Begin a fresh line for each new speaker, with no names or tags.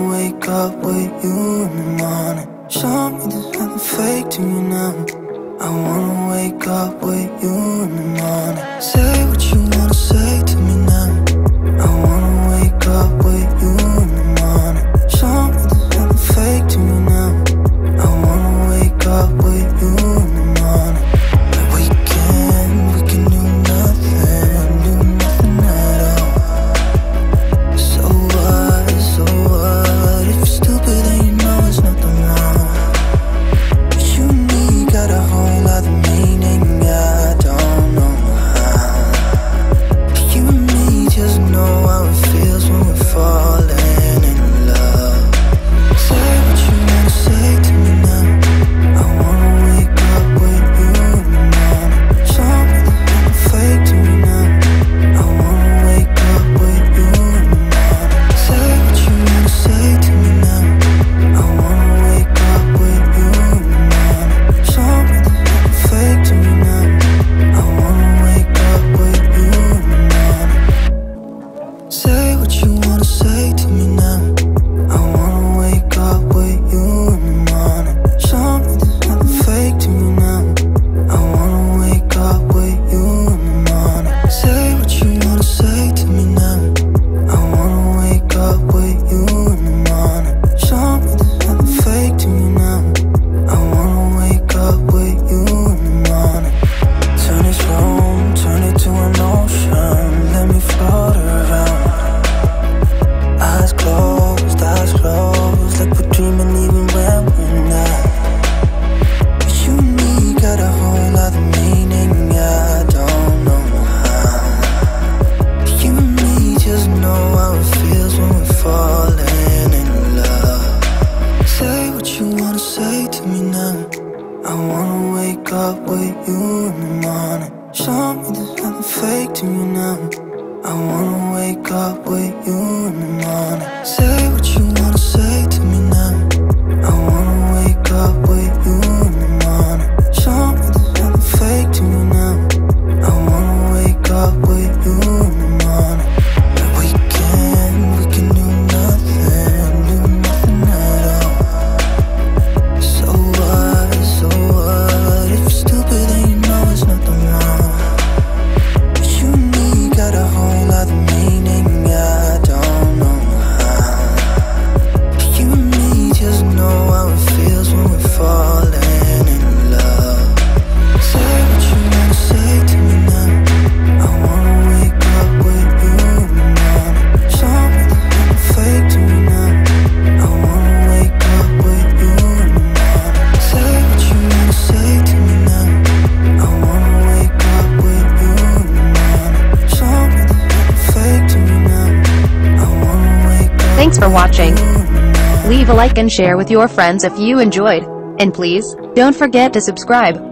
wanna wake up with you in the morning. Show me there's nothing fake to me now. I wanna wake up with you in the morning. Say what you wanna say to me now. I wanna wake up with you in the morning. Show me there's nothing fake to me now. I wanna wake up with you in the morning. We can do nothing at all. So what, if you're stupid then you know it's nothing wrong. But you and me got a whole lot of meaning, I don't know how. But you and me just know how it feels when we're falling in love. Say what you wanna say to me now. I wanna wake up with you in the morning. Show me there's nothing fake to me now. I wanna wake up with you in the morning. Say what you wanna say to me now. I wanna wake up with you in the morning. Show me there's nothing fake to me now. I wanna wake up with you in the morning. Say what you wanna say to me now. I wanna wake up with you in the morning. Show me there's nothing fake to me now. I wanna wake up with you in the morning. Say what you wanna say to me now. I wanna wake up with you in the morning. Show me there's nothing fake to me now. I wanna wake up with you in the morning. Turn this room, turn it to an ocean. Let me float around. Eyes closed, like we're dreaming even when we're not. But you and me got a whole lot of meaning, I don't know how. But you and me just know how it feels when we're falling in love. Say what you wanna say to me now. I wanna wake up with you in the morning. Show me there's nothing fake to me now. I wanna wake up with you in the morning. Say what you wanna say to me now. I wanna wake up with you in the morning. Show me there's nothing fake to me now. I wanna wake up with you in the morning. We can do nothing at all. So what, if you're stupid then you know it's nothing wrong. But you and me got a whole lot of meaning, I don't know how. But you and me just know how it feels when we're falling in love. Say what you wanna say to me now. I wanna wake up with you in the morning. Show me there's nothing fake to me now. I wanna wake up with you in the morning. Say what you wanna say to me now. I wanna wake up with you in the morning. Show me there's nothing fake to me now. I wanna wake up.
Thanks for watching.
with you in the morning.
Leave a like and share with your friends if you enjoyed. And please, don't forget to subscribe.